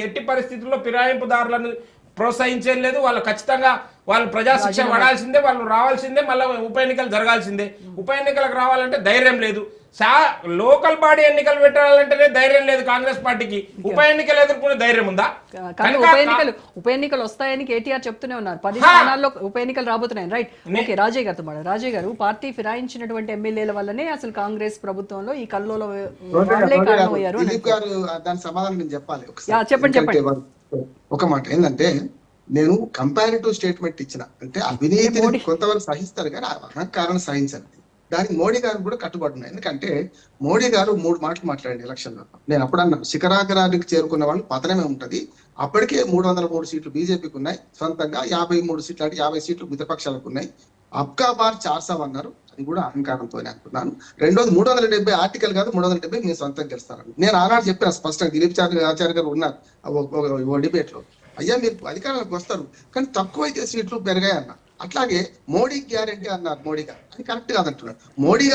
ఎట్టి పరిస్థితుల్లో ఫిరాయింపుదారులను ప్రోత్సహించేది లేదు. వాళ్ళు ఖచ్చితంగా వాళ్ళు ప్రజాశిక్ష పడాల్సిందే, వాళ్ళు రావాల్సిందే, మళ్ళీ ఉప ఎన్నికలు జరగాల్సిందే. ఉప ఎన్నికలకు రావాలంటే ధైర్యం లేదు. లోకల్ బాడీ ఎన్నికలు పెట్టాలంటేనే ధైర్యం లేదు కాంగ్రెస్ పార్టీకి. ఉప ఎన్నికలు ఎదుర్కొనే ధైర్యం ఉందా? ఉప ఎన్నికలు వస్తాయని కేటీఆర్ చెప్తూనే ఉన్నారు. 10 స్థానాల్లో ఉప ఎన్నికలు రాబోతున్నాయి. Right, okay. రాజయ్య గారితో మాట. రాజయ్య గారు, పార్టీ ఫిరాయించినటువంటి ఎమ్మెల్యేల వల్లనే అసలు కాంగ్రెస్ ప్రభుత్వంలో ఈ కల్లోల వాళ్ళే కారణమయ్యారు. దాని సమాధానం నేను చెప్పాలి. చెప్పండి. ఒక మాట ఏంటంటే, నేను కంపారిటివ్ స్టేట్మెంట్ ఇచ్చిన అంటే అవినీతిని కొంతవరకు సహిస్తారు కానీ అహంకారాన్ని సహించండి. దానికి మోడీ గారు కూడా కట్టుబడున్నాయి. ఎందుకంటే మోడీ గారు 3 మాటలు మాట్లాడండి ఎలక్షన్లో. నేను అప్పుడన్నా శిఖరాగ్రానికి చేరుకున్న వాళ్ళు పతనమే ఉంటది. అప్పటికే 303 సీట్లు బీజేపీకి ఉన్నాయి, సొంతంగా 53 సీట్లు అంటే 50 సీట్లు మిత్రపక్షాలకు ఉన్నాయి. అబ్కా బార్ 400 అన్నారు, అది కూడా అహంకారంతోనే అనుకున్నాను. రెండోది 370 ఆర్టికల్ కాదు, 370 నేను సొంతంగా గెలుస్తాను. నేను ఆనాడు చెప్పాను స్పష్టంగా. దిలీప్ ఆచార్య గారు ఉన్నారు డిబేట్ లో, అయ్యా మీరు అధికారంలోకి వస్తారు కానీ తక్కువైతే సీట్లు పెరిగాయి అన్న. అట్లాగే మోడీ గ్యారంటీ అన్నారు మోడీ గారు, అది కరెక్ట్ కాదంటున్నారు. మోడీ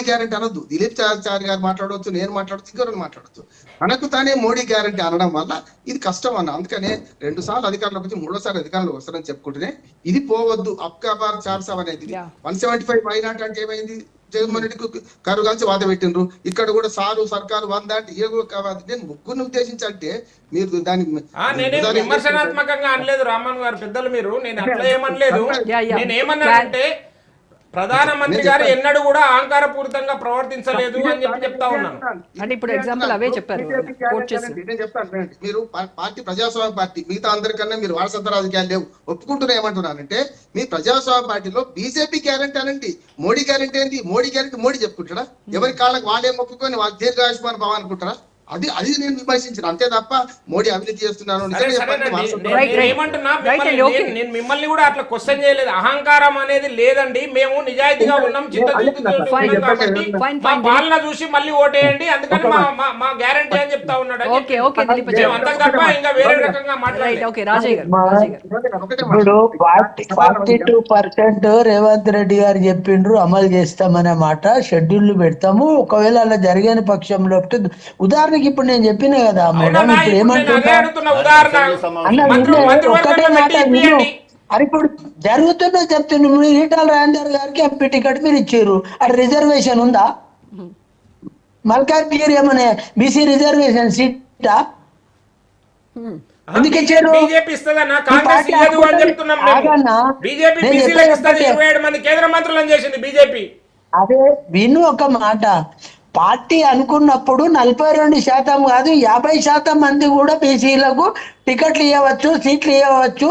గ్యారంటీ అనొద్దు. దిలీప్ ఆచార్య గారు మాట్లాడవచ్చు, నేను మాట్లాడచ్చు, ఇంకొకరు మాట్లాడచ్చు. మనకు తానే మోడీ గ్యారంటీ అనడం వల్ల ఇది కష్టం అన్న. అందుకనే 2 సార్లు అధికారంలోకి వచ్చి 3వ అధికారంలో వస్తారని చెప్పుకుంటేనే ఇది పోవద్దు. అబ్కా బార్ 400 అనేది 175 మైనాట్ అంటే ఏమైంది? జగన్మోహన్ రెడ్డికి కరు కలిసి వాత పెట్టిండ్రు. ఇక్కడ కూడా సర్కారు 100 అంటే నేను ముగ్గురిని ఉద్దేశించంటే మీరు దాన్ని విమర్శనాత్మకంగా అనలేదు రామ్మోహన్ గారు, పెద్దలు మీరు. నేను అట్లా ఏమనలేదు. నేను ఏమన్నానంటే ప్రధానమంత్రి గారు ఎన్నడూ కూడా అహంకారపూరితంగా ప్రవర్తించలేదు అని చెప్తా ఉన్నాను. అంటే ఇప్పుడు ఎగ్జాంపుల్ అవే చెప్పారు. నేను చెప్తాను, మీరు పార్టీ ప్రజాస్వామ్య పార్టీ, మిగతా అందరికన్నా మీరు వారసత్వ రాజకీయాలు లేవు ఒప్పుకుంటున్నా. ఏమంటున్నానంటే మీ ప్రజాస్వామ్య పార్టీలో బీజేపీ గ్యారంటీ అనండి, మోడీ గ్యారంటీ ఏంటి? మోడీ గ్యారంటీ మోడీ చెప్పుకుంటారా? ఎవరి కాళ్ళకి వాళ్ళే మొక్కుకొని వాళ్ళు దీర్ఘాయుష్మాన్ భవ అనుకుంటారా? అది నేను విమర్శించిన, అంతే తప్ప మోడీ అవినీతి చేస్తున్నాను నేను మిమ్మల్ని కూడా అట్లా క్వశ్చన్ చేయలేదు. అహంకారం అనేది లేదండి, మేము నిజాయితీగా ఉన్నాం, మా పాలన చూసి మళ్ళీ ఓటేయండి, అందుకని మా గ్యారంటీ అని చెప్తా ఉన్నాడు. అంతకు తప్ప ఇంకా వేరే రకంగా మాట్లాడలేదు. ఇప్పుడు 42% రేవంత్ రెడ్డి గారు చెప్పిండ్రు అమలు చేస్తామనే మాట, షెడ్యూల్ పెడతాము. ఒకవేళ అలా జరిగిన పక్షంలో ఉదాహరణ ఇప్పుడు నేను చెప్పిన కదా మేడం, ఇప్పుడు ఏమంటున్నా ఒక్కటే మాట విను. అది ఇప్పుడు జరుగుతున్నా చెప్తున్నా. మీరు ఈటల రాజేందర్ గారికి ఎంపీ టికెట్ మీరు ఇచ్చారు, అది రిజర్వేషన్ ఉందా? మల్కాజ్గిరి ఏమన్నా బీసీ రిజర్వేషన్ సీటా? ఎందుకు ఇచ్చారు? అదే విను ఒక మాట. పార్టీ అనుకున్నప్పుడు 42% కాదు 50% మంది కూడా బీసీలకు టికెట్లు ఇవ్వచ్చు, సీట్లు ఇవ్వచ్చు,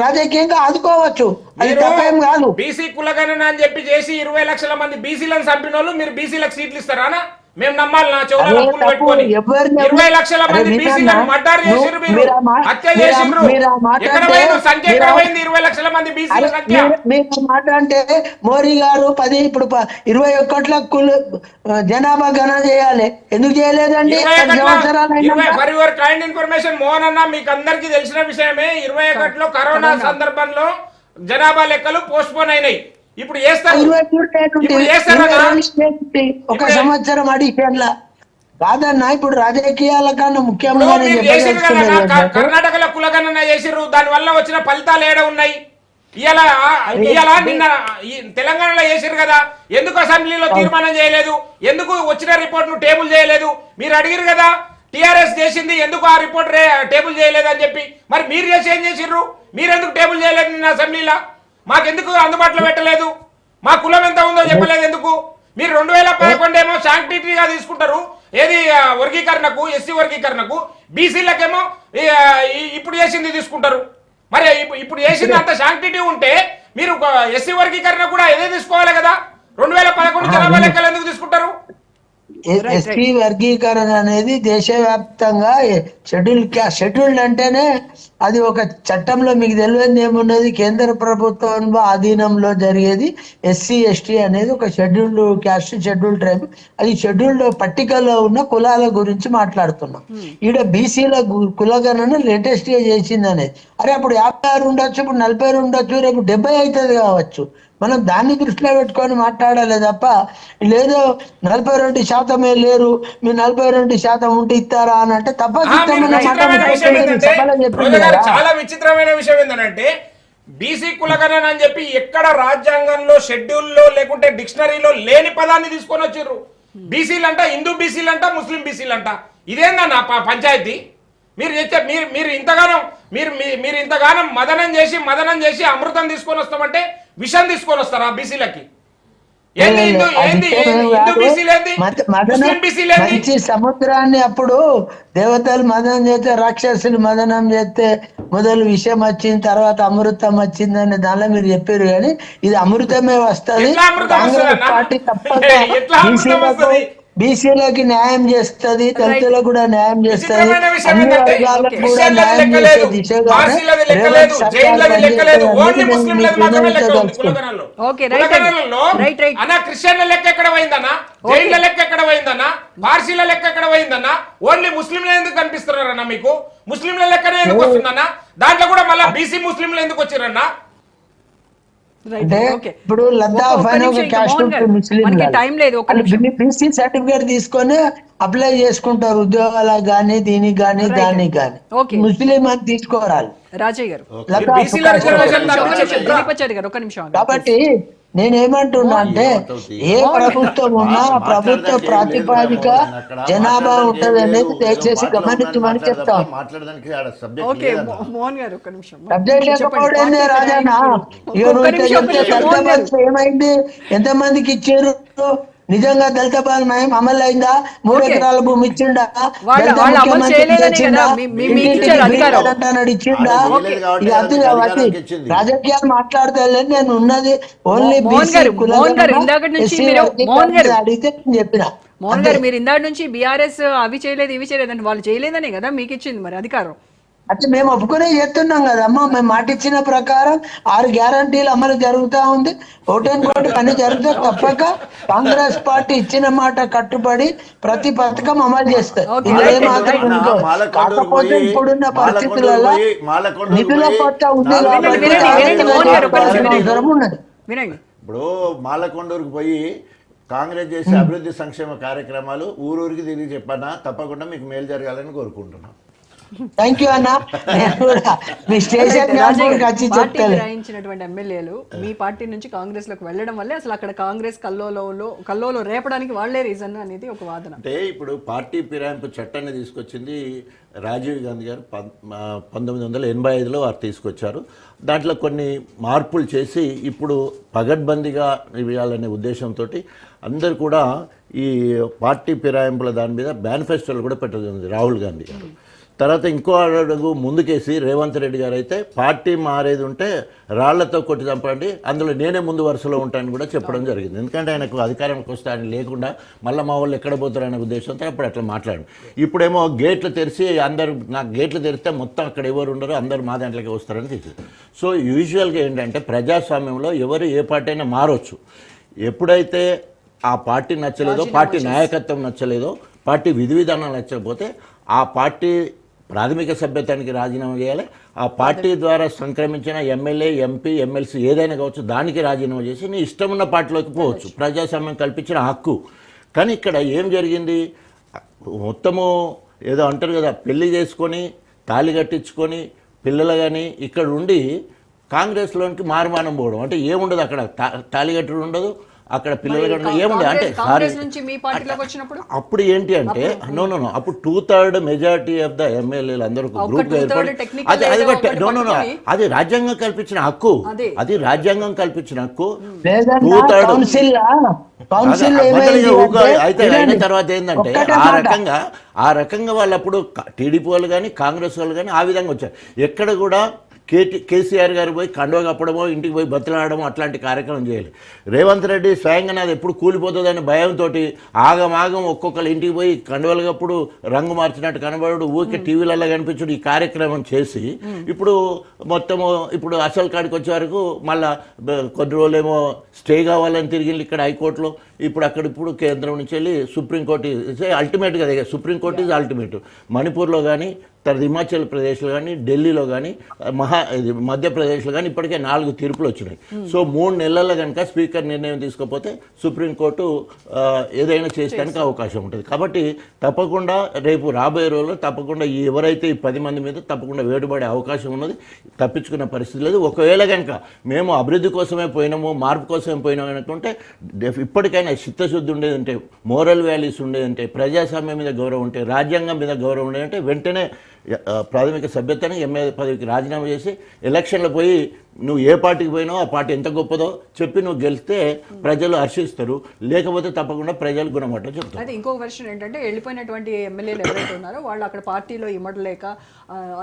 రాజకీయంగా ఆదుకోవచ్చు. అది తప్పేం కాదు. బీసీ కులగణన అని చెప్పి చేసి 20 లక్షల మంది బీసీలను చంపిన వాళ్ళు మీరు బీసీలకు సీట్లు ఇస్తారా? మేము నమ్మాలి? నా చెవులలో పువ్వులు పెట్టుకొని 20 లక్షల మంది బీసీలను మర్డర్ చేసిర్రు, మీరు హత్య చేసిర్రు. ఎక్కడ పోయింది సంఖ్య? ఎక్కడ పోయింది 20 లక్షల మంది బీసీల సంఖ్య? మీరు మాట అంటే మోడీ గారు 10 ఇప్పుడు 21 జనాభా గణన చేయాలి, ఎందుకు చేయలేదండి? For your kind information Mohan అన్న, మీకు అందరికీ తెలిసిన విషయమే, 21లో కరోనా సందర్భంలో జనాభా లెక్కలు పోస్ట్ పోన్ అయినాయి. ఇప్పుడు ఒక సంవత్సరం అడిగేలా కాదన్నా. ఇప్పుడు రాజకీయాల కన్నా ముఖ్యంగా కర్ణాటకలో కులగణన చేసిర్రు, దాని వల్ల వచ్చిన ఫలితాలు ఏడ ఉన్నాయి? ఇవాళ నిన్న తెలంగాణలో చేసిర్రు కదా, ఎందుకు అసెంబ్లీలో తీర్మానం చేయలేదు? ఎందుకు వచ్చిన రిపోర్ట్ ను టేబుల్ చేయలేదు? మీరు అడిగిరు కదా, టిఆర్ఎస్ చేసింది ఎందుకు ఆ రిపోర్ట్ టేబుల్ చేయలేదు అని చెప్పి. మరి మీరు చేసి ఏం చేసిర్రు? మీరెందుకు టేబుల్ చేయలేదు నిన్న అసెంబ్లీలో? మాకెందుకు అందుబాటులో పెట్టలేదు? మా కులం ఎంత ఉందో చెప్పలేదు ఎందుకు? మీరు 2011 ఏమో శాంక్టిటీగా తీసుకుంటారు, ఏది వర్గీకరణకు, ఎస్సీ వర్గీకరణకు. బీసీలకేమో ఇప్పుడు చేసింది తీసుకుంటారు. మరి ఇప్పుడు చేసింది అంత శాంక్టిటీ ఉంటే మీరు ఎస్సీ వర్గీకరణ కూడా ఏదే తీసుకోవాలి కదా? 2011 జనాభా లెక్కలు ఎందుకు తీసుకుంటారు? ఎస్సీ వర్గీకరణ అనేది దేశవ్యాప్తంగా షెడ్యూల్డ్ అంటేనే అది ఒక చట్టంలో మీకు తెలియదు ఏమున్నది, కేంద్ర ప్రభుత్వం ఆధీనంలో జరిగేది. ఎస్సీ ఎస్టీ అనేది ఒక షెడ్యూల్డ్ క్యాస్ట్, షెడ్యూల్డ్ ట్రైబ్. అది షెడ్యూల్డ్ పట్టికలో ఉన్న కులాల గురించి మాట్లాడుతున్నాం. ఈడ బీసీల కులగణన లేటెస్ట్ గా చేసింది అనేది. అరే అప్పుడు 56 ఉండొచ్చు, ఇప్పుడు 40 ఉండొచ్చు, రేపు 70 అవుతుంది కావచ్చు. మనం దాన్ని దృష్టిలో పెట్టుకొని మాట్లాడాలి తప్ప లేదో 42% లేరు, మీరు 42% ఉంటే ఇస్తారా అని అంటే ఆ, మీరు తప్ప విచిత్రమైన విషయం ఏంటంటే, రోజా గారు, చెప్పింది. చాలా విచిత్రమైన విషయం ఏంటంటే బీసీ కులగణన అని చెప్పి ఎక్కడ రాజ్యాంగంలో షెడ్యూల్లో లేకుంటే డిక్షనరీలో లేని పదాన్ని తీసుకొని వచ్చిర్రు. బీసీలంట, హిందూ బీసీలంట, ముస్లిం బీసీలంట. ఇదేందన్న పంచాయతీ? మీరు మీరు ఇంతగానం మీరు ఇంతగానం మదనం చేసి అమృతం తీసుకొని వస్తామంటే విషం తీసుకొని వస్తారా బీసీలకి? ఏంది హిందూ బీసీలేంది, ముస్లిం బీసీలేంది? మంచి సముద్రాన్ని అప్పుడు దేవతలు మదనం చేస్తే, రాక్షసులు మదనం చేస్తే మొదలు విషయం వచ్చింది, తర్వాత అమృతం వచ్చిందని దానిలో మీరు చెప్పారు. కానీ ఇది అమృతమే వస్తుంది. ఎట్లా అమృతం కాంగ్రెస్ వస్తుందన్న? పార్టీ తప్పక ఎట్లా అమృతం వస్తుంది? బీసీలకి న్యాయం చేస్తుంది, దళితులకు కూడా న్యాయం చేస్తుంది, విచిత్రమైన విషయం అన్ని ఏంటంటే వర్గాలకు కూడా క్రిస్టియన్లది న్యాయం చేసే లెక్కలేదు, దిశగా పార్సీలది రేవంత్ లెక్కలేదు, సర్కార్ జైన్లది లెక్కలేదు, ఓన్లీ పనిచేస్తుంది. ముస్లింలది మాత్రమే లెక్క ఉంది తెలుసుకోండి. కులగణనలో. ఓకే, రైట్ అండి. కులగణనలో రైట్, రైట్. అన్న క్రిస్టియన్ల లెక్క ఎక్కడ పోయిందన్నా? జైన్ల లెక్క ఎక్కడ పోయిందన్నా? పార్సీల లెక్క ఎక్కడ పోయిందన్నా? ఓన్లీ ముస్లింలు ఎందుకు కనిపిస్తున్నారన్నా మీకు? ముస్లింల లెక్కనే ఎందుకు వస్తుందన్నా? దాంట్లో కూడా మళ్ళీ బీసీ ముస్లింలు ఎందుకు వచ్చిరన్నా? రైట్, అంటే ఓకే. ఇప్పుడు లద్దాఖ్ ఒక్క పైన నిమిషం ఒక ఇంకా క్యాస్ట్ మోహన్ గారు, ముస్లిం మనకి టైం లేదు. ఒక్క నిమిషం. బీసీ సర్టిఫికేట్ తీసుకొని అప్లై చేసుకుంటారు ఉద్యోగాలకు కానీ, దీనికి కానీ, Right. దానికి కానీ. Okay. ముస్లిం అని తీసుకోరాలి. రాజయ్య గారు, లద్దాఖ్ బీసీల రిజర్వేషన్ దిలీపాచారి గారు, ఒక్క నిమిషం ఆగండి. కాబట్టి నేనేమంటున్నా అంటే ఏ ప్రభుత్వం ఉన్నా ప్రభుత్వ ప్రాతిపాదిక జనాభా ఉంటది అనేది దయచేసి గమనించమని చెప్తాం. మాట్లాడడానికి ఆడ ఓకే, సబ్జెక్ట్ మోహన్ గారు ఒక్క నిమిషం. సబ్జెక్ట్ లేకపోవడం రాజానా ఒక్క నిమిషం, మోహన్ గారు. ఏమైంది, ఎంతమందికి ఇచ్చారు? నిజంగా దళిత బంధు అమలు అయిందా? 3 ఎకరాల భూమి ఇచ్చిండా? వాళ్ళు దళిత అమలు ముఖ్యమంత్రి చేయలేదనే ఇచ్చిండా? కదా మీకు ఇచ్చారు అధికారం. అంటున్నాడు, ఇచ్చిండా? అది చేయలేదు కాబట్టి ఇక అది అది కాబట్టి అధికారానికి ఇచ్చింది. రాజకీయాలు మాట్లాడతలేదు. నేను ఉన్నది ఓన్లీ మోహన్ గారు, ఇందాక నుంచి మీరు మోహన్ గారు అడిగితే నేను చెప్పిన. మోహన్ గారు, మీరు ఇందాక నుంచి బీఆర్ఎస్ అవి చేయలేదు ఇవి చేయలేదు అంటే వాళ్ళు చేయలేదనే కదా మీకు ఇచ్చింది మరి అధికారం. అంటే మేము ఒప్పుకునే చేస్తున్నాం కదమ్మా. మేము మాట ఇచ్చిన ప్రకారం 6 గ్యారంటీలు అమలు జరుగుతా ఉంది. ఓటెన్ కోటి అన్ని జరుగుతా తప్పక కాంగ్రెస్ పార్టీ ఇచ్చిన మాట కట్టుబడి ప్రతి పథకం అమలు చేస్తారు. Okay, ఇందులో right, ఏమాత్రం right. ఉండదు. కాకపోతే ఇప్పుడున్న పరిస్థితులలో నిధుల కొరత ఉంది కాబట్టి వినండి, మోహన్ గారు, ఒక్క నిమిషం, అవసరం ఉన్నది. వినండి. ఇప్పుడు మాలకొండూరుకు పోయి కాంగ్రెస్ చేసే అభివృద్ధి సంక్షేమ కార్యక్రమాలు ఊరూరికి తిరిగి చెప్పన్నా తప్పకుండా మీకు మేలు జరగాలని కోరుకుంటున్నాం. థ్యాంక్ యూ అన్న. నేను కూడా మీ స్టేషన్ వచ్చి పార్టీ చెప్తాను. ఫిరాయించినటువంటి ఎమ్మెల్యేలు మీ పార్టీ నుంచి కాంగ్రెస్ లోకి వెళ్ళడం వల్లే అసలు అక్కడ కాంగ్రెస్ కల్లోలో రేపడానికి వాళ్లే రీజన్ అనేది ఒక వాదన. అంటే ఇప్పుడు పార్టీ ఫిరాయింపు చట్టాన్ని తీసుకొచ్చింది రాజీవ్ గాంధీ గారు 1985లో వారు తీసుకొచ్చారు. దాంట్లో కొన్ని మార్పులు చేసి ఇప్పుడు పగడ్బందీగా ఇవ్వాలనే ఉద్దేశంతో అందరు కూడా ఈ పార్టీ ఫిరాయింపుల దాని మీద మేనిఫెస్టోలు కూడా పెట్టడం రాహుల్ గాంధీ గారు. తర్వాత ఇంకో అడుగు ముందుకేసి రేవంత్ రెడ్డి గారు అయితే పార్టీ మారేది ఉంటే రాళ్లతో కొట్టి చంపండి, అందులో నేనే ముందు వరుసలో ఉంటానని కూడా చెప్పడం జరిగింది. ఎందుకంటే ఆయనకు అధికారానికి వస్తే ఆయన లేకుండా మళ్ళీ మా వాళ్ళు ఎక్కడ పోతారనే ఉద్దేశంతో అప్పుడు అట్లా మాట్లాడండి. ఇప్పుడేమో గేట్లు తెరిచి అందరు నాకు గేట్లు తెరిస్తే మొత్తం అక్కడ ఎవరు ఉండరు, అందరు మా దాంట్లోకి వస్తారని తెలిసింది. సో యూజువల్గా ఏంటంటే ప్రజాస్వామ్యంలో ఎవరు ఏ పార్టీ అయినా మారవచ్చు. ఎప్పుడైతే ఆ పార్టీ నచ్చలేదో, పార్టీ నాయకత్వం నచ్చలేదో, పార్టీ విధి విధానాలు నచ్చకపోతే ఆ పార్టీ ప్రాథమిక సభ్యత్వానికి రాజీనామా చేయాలి. ఆ పార్టీ ద్వారా సంక్రమించిన ఎమ్మెల్యే, ఎంపీ, ఎమ్మెల్సీ ఏదైనా కావచ్చు దానికి రాజీనామా చేసి నీ ఇష్టం ఉన్న పార్టీలోకి పోవచ్చు. ప్రజాస్వామ్యం కల్పించిన హక్కు. కానీ ఇక్కడ ఏం జరిగింది, మొత్తము ఏదో అంటారు కదా, పెళ్లి చేసుకొని తాళి కట్టించుకొని పిల్లలు కానీ ఇక్కడ ఉండి కాంగ్రెస్లోనికి మారుమానం పోవడం అంటే ఏముండదు. అక్కడ తాళి కట్టడం ఉండదు, అక్కడ పిల్లలు కానీ ఏముండదు. అంటే కాంగ్రెస్ నుంచి మీ పార్టీలోకి వచ్చినప్పుడు అప్పుడు ఏంటి అంటే నో అప్పుడు 2/3 మెజారిటీ ఆఫ్ ద ఎమ్మెల్యేలు అందరూ గ్రూప్ ఏర్పడి అది రాజ్యాంగం కల్పించిన హక్కు. అది రాజ్యాంగం కల్పించిన హక్కు. 2/3 అయితే అయిన తర్వాత ఏంటంటే ఆ రకంగా వాళ్ళు అప్పుడు టీడీపీ వాళ్ళు కానీ కాంగ్రెస్ వాళ్ళు కానీ ఆ విధంగా వచ్చారు. ఎక్కడ కూడా కేసీఆర్ గారు పోయి కండువ కప్పడమో ఇంటికి పోయి బతులాడమో అట్లాంటి కార్యక్రమం చేయాలి. రేవంత్ రెడ్డి స్వయంగా నాది ఎప్పుడు కూలిపోతుందని భయంతో ఆగమాగం ఒక్కొక్కరు ఇంటికి పోయి కండువలు కప్పుడు రంగు మార్చినట్టు కనబడు, ఊరికే టీవీలలో కనిపించడు ఈ కార్యక్రమం చేసి ఇప్పుడు మొత్తము ఇప్పుడు అసలు కాడికి వచ్చే వరకు మళ్ళా కొన్ని రోజులేమో స్టే కావాలని తిరిగి ఇక్కడ హైకోర్టులో, ఇప్పుడు కేంద్రం నుంచి వెళ్ళి సుప్రీంకోర్టు అల్టిమేట్గా సుప్రీంకోర్టు ఈజ్ అల్టిమేట్. మణిపూర్లో కానీ తర్వాత హిమాచల్ ప్రదేశ్లో కానీ ఢిల్లీలో కానీ ఇది మధ్యప్రదేశ్లో కానీ ఇప్పటికే 4 తీర్పులు వచ్చినాయి. సో 3 నెలల్లో కనుక స్పీకర్ నిర్ణయం తీసుకోకపోతే సుప్రీంకోర్టు ఏదైనా చేయడానికి అవకాశం ఉంటుంది. కాబట్టి తప్పకుండా రేపు రాబోయే రోజుల్లో తప్పకుండా ఎవరైతే ఈ 10 మంది మీద తప్పకుండా వేడుపడే అవకాశం ఉన్నది, తప్పించుకునే పరిస్థితి లేదు. ఒకవేళ కనుక మేము అభివృద్ధి కోసమే పోయినాము, మార్పు కోసమే పోయినాము అనుకుంటే ఇప్పటికైనా చిత్తశుద్ధి ఉండేదంటే, మోరల్ వాల్యూస్ ఉండేదంటే, ప్రజాస్వామ్యం మీద గౌరవం ఉంటే, రాజ్యాంగం మీద గౌరవం ఉండేదంటే వెంటనే ప్రాథమిక సభ్యతని ఎమ్మెల్యే పదవికి రాజీనామా చేసి ఎలక్షన్లో పోయి నువ్వు ఏ పార్టీకి పోయినావు, ఆ పార్టీ ఎంత గొప్పదో చెప్పి నువ్వు గెలిస్తే ప్రజలు హర్షిస్తారు, లేకపోతే తప్పకుండా ప్రజలు గుణమట్టం చెప్తారు. అయితే ఇంకొక వెర్షన్ ఏంటంటే వెళ్ళిపోయినటువంటి ఎమ్మెల్యేలు ఎవరైతే ఉన్నారో వాళ్ళు అక్కడ పార్టీలో ఇమ్మడలేక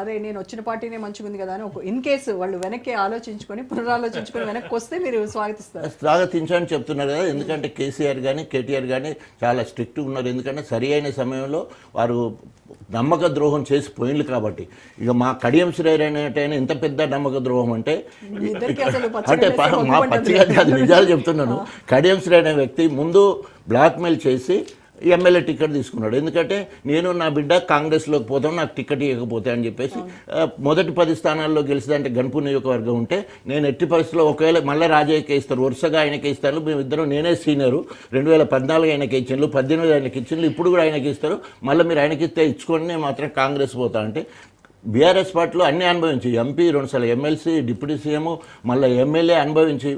అదే నేను వచ్చిన పార్టీనే మంచిగా ఉంది కదా అని ఇన్ కేసు వాళ్ళు వెనక్కి ఆలోచించుకొని పునరాలోచించుకొని వెనక్కి వస్తే మీరు స్వాగతిస్తారు. స్వాగతించని చెప్తున్నారు కదా, ఎందుకంటే కేసీఆర్ కానీ కేటీఆర్ కానీ చాలా స్ట్రిక్ట్గా ఉన్నారు. ఎందుకంటే సరి అయిన సమయంలో వారు నమ్మక ద్రోహం చేసి పోయిండ్రు కాబట్టి. ఇక మా కడియం శ్రేయర్ ఎంత పెద్ద నమ్మక ద్రోహం అంటే మా పచ్చిగా అది నిజాలు చెప్తున్నాను. కడియం శ్రేయర్ అనే వ్యక్తి ముందు బ్లాక్మెయిల్ చేసి ఎమ్మెల్యే టికెట్ తీసుకున్నాడు. ఎందుకంటే నేను నా బిడ్డ కాంగ్రెస్లోకి పోతాం, నాకు టికెట్ ఇవ్వకపోతే అని చెప్పేసి మొదటి 10 స్థానాల్లో గెలిచిందంటే గన్పూర్ నియోజకవర్గం ఉంటే నేను ఎట్టి పరిస్థితుల్లో ఒకవేళ మళ్ళీ రాజయ్యకే ఇస్తారు, వరుసగా ఆయనకే ఇస్తారు. మేమిద్దరం నేనే సీనియరు, 2014 ఆయనకి ఇచ్చిండ్రు, 18 ఆయనకి ఇచ్చిండ్రు, ఇప్పుడు కూడా ఆయనకి ఇస్తారు. మళ్ళీ మీరు ఆయనకి ఇస్తే ఇచ్చుకొని నేను మాత్రం కాంగ్రెస్ పోతా అంటే బీఆర్ఎస్ పార్టీలో అన్నీ అనుభవించి ఎంపీ 2 సార్లు ఎమ్మెల్సీ డిప్యూటీ సీఎం మళ్ళీ ఎమ్మెల్యే అనుభవించి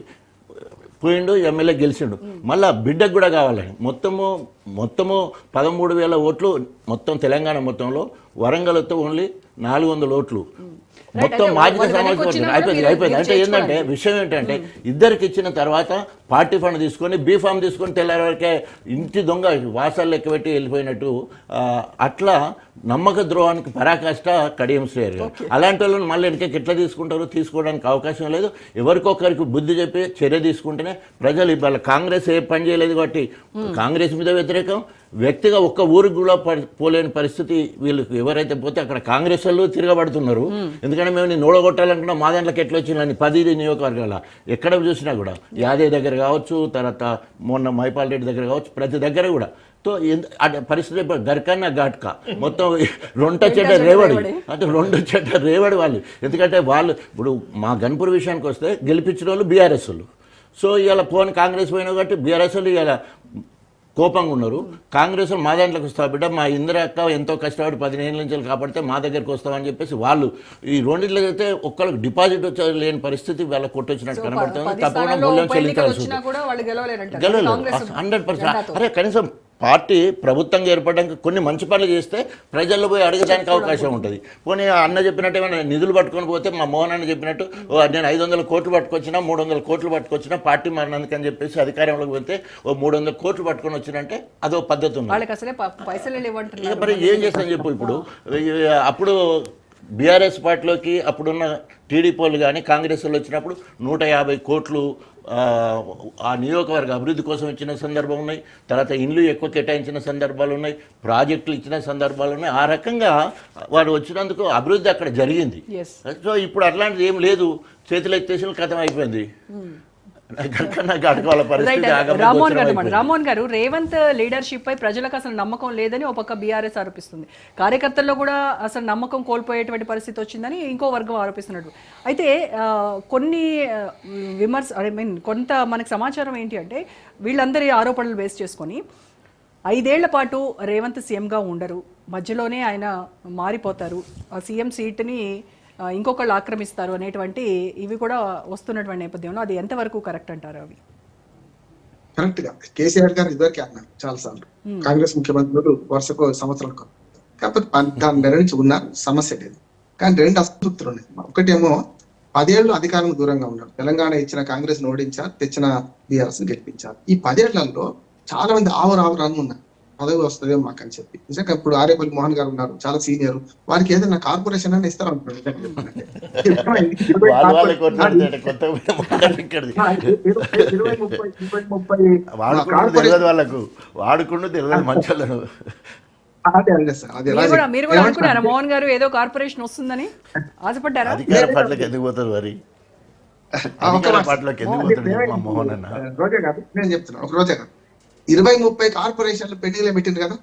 పోయిండు, ఎమ్మెల్యే గెలిచిండు. మళ్ళీ బిడ్డకు కూడా కావాలని మొత్తము 13,000 ఓట్లు మొత్తం తెలంగాణ మొత్తంలో, వరంగల్తో ఓన్లీ 400 ఓట్లు మొత్తం మాజీ సమావేశం అయిపోయింది. అంటే ఏంటంటే విషయం ఏంటంటే ఇద్దరికి ఇచ్చిన తర్వాత పార్టీ ఫండ్ తీసుకొని బీఫామ్ తీసుకొని తెల్లారి వరకే ఇంటి దొంగ వాసాలు లెక్కబెట్టి వెళ్ళిపోయినట్టు అట్లా నమ్మక ద్రోహానికి పరాకాష్ట కడియం శ్రేయర్ గారు. అలాంటి వాళ్ళని మళ్ళీ వెనకకి ఎట్లా తీసుకుంటారో తీసుకోవడానికి అవకాశం లేదు. ఎవరికొకరికి బుద్ధి చెప్పి చర్య తీసుకుంటేనే ప్రజలు ఇవాళ కాంగ్రెస్ ఏ పని చేయలేదు కాబట్టి కాంగ్రెస్ మీద వ్యతిరేకం, వ్యక్తిగా ఒక్క ఊరికి కూడా పోలేని పరిస్థితి వీళ్ళకి. ఎవరైతే పోతే అక్కడ కాంగ్రెస్ వాళ్ళు తిరగబడుతున్నారు. ఎందుకంటే మేము నేను ఓడగొట్టాలనుకున్నా మా దాంట్లోకి ఎట్లా వచ్చిందని 10 నియోజకవర్గాల ఎక్కడ చూసినా కూడా యాదయ్య దగ్గర కావచ్చు, తర్వాత మొన్న మైపాల్ రెడ్డి దగ్గర కావచ్చు, ప్రతి దగ్గర కూడా పరిస్థితి గర్కన్నా ఘాట్కా మొత్తం 2 చెడ్డ రేవడి అంటే 2 చెడ్డ రేవడి వాళ్ళు. ఎందుకంటే వాళ్ళు ఇప్పుడు మా గన్పూర్ విషయానికి వస్తే గెలిపించిన వాళ్ళు బీఆర్ఎస్ వాళ్ళు. సో ఇవాళ కాంగ్రెస్ పోయినా కాబట్టి బీఆర్ఎస్ వాళ్ళు ఇవాళ కోపంగా ఉన్నారు. కాంగ్రెస్ మా దాంట్లోకి వస్తావు బిడ్డ, మా ఇందిరా అక్క ఎంతో కష్టపడి 15 ఏళ్ళ నుంచి కాపాడితే మా దగ్గరికి వస్తామని చెప్పేసి వాళ్ళు ఈ రెండింటిలో అయితే ఒక్కరికి డిపాజిట్ లేని పరిస్థితి వాళ్ళ కొట్టొచ్చినట్టు కనబడుతుంది. తప్పకుండా మూల్యం చెల్లించాల్సి ఉంటుంది. గెలవలేదు 100%. అరే కనీసం పార్టీ ప్రభుత్వంగా ఏర్పడడానికి కొన్ని మంచి పనులు చేస్తే ప్రజల్లో పోయి అడగడానికి అవకాశం ఉంటుంది. పోనీ అన్న చెప్పినట్టు ఏమైనా నిధులు పట్టుకొని పోతే మా మోహన్ అన్న చెప్పినట్టు నేను 500 కోట్లు పట్టుకొచ్చినా 300 కోట్లు పట్టుకొచ్చినా పార్టీ మారినందుకు అని చెప్పేసి అధికారంలోకి వెళ్తే 300 కోట్లు పట్టుకొని వచ్చినంటే అదో పద్ధతి ఉంది. మరి ఏం చేస్తాను చెప్పు. ఇప్పుడు అప్పుడు బీఆర్ఎస్ పార్టీలోకి అప్పుడున్న టీడీపీ వాళ్ళు కానీ కాంగ్రెస్ వాళ్ళు వచ్చినప్పుడు 150 కోట్లు ఆ నియోజకవర్గ అభివృద్ధి కోసం ఇచ్చిన సందర్భం ఉన్నాయి. తర్వాత ఇండ్లు ఎక్కువ కేటాయించిన సందర్భాలు ఉన్నాయి, ప్రాజెక్టులు ఇచ్చిన సందర్భాలు ఉన్నాయి. ఆ రకంగా వాడు వచ్చినందుకు అభివృద్ధి అక్కడ జరిగింది. సో ఇప్పుడు అట్లాంటిది ఏం లేదు, చేతులు ఎత్తేసిన కథం అయిపోయింది. రామ్మోహన్ గారు, రేవంత్ లీడర్షిప్ పై ప్రజలకు అసలు నమ్మకం లేదని ఒక పక్క బీఆర్ఎస్ ఆరోపిస్తుంది, కార్యకర్తల్లో కూడా అసలు నమ్మకం కోల్పోయేటువంటి పరిస్థితి వచ్చిందని ఇంకో వర్గం ఆరోపిస్తున్నాడు. అయితే కొన్ని కొంత మనకు సమాచారం ఏంటి అంటే వీళ్ళందరి ఆరోపణలు బేస్ చేసుకొని 5 ఏళ్ల పాటు రేవంత్ సీఎంగా ఉండరు, మధ్యలోనే ఆయన మారిపోతారు, ఆ సీఎం సీట్ని ఇంకొకళ్ళు ఆక్రమిస్తారు అనేటువంటి ఇవి కూడా వస్తున్నటువంటి నేపథ్యంలో అది ఎంతవరకు కరెక్ట్ అంటారు? అవి కరెక్ట్ గా కేసీఆర్ గారు ఇదివరకే అన్నారు చాలా సార్లు, కాంగ్రెస్ ముఖ్యమంత్రులు వరుసకు సంవత్సరాలకు, కాకపోతే దాని నిర్ణయించి ఉన్నారు, సమస్య లేదు. కానీ 2 అసంతృప్తులు ఉన్నాయి. ఒకటేమో 10 ఏళ్ళు అధికారం దూరంగా ఉన్నారు, తెలంగాణ ఇచ్చిన కాంగ్రెస్ ఓడించారు, తెచ్చిన బీఆర్ఎస్ గెలిపించారు. ఈ 10 ఏళ్లలో చాలా మంది ఆవరావరాన్ని ఉన్నారు, పదవి వస్తుందేమో మాకు అని చెప్పి. నిజంగా ఇప్పుడు ఆరేపల్లి మోహన్ గారు ఉన్నారు, చాలా సీనియర్, వారికి ఏదైనా కార్పొరేషన్ అని ఇస్తారు అనుకుంటున్నారు. మోహన్ గారు ఏదో కార్పొరేషన్ వస్తుందని ఆశపడ్డారా? రోజే కాదు నేను చెప్తున్నా, ఒక రోజే కాదు 20-30 కార్పొరేషన్లు పెండింగ్ లో పెట్టింది కదా.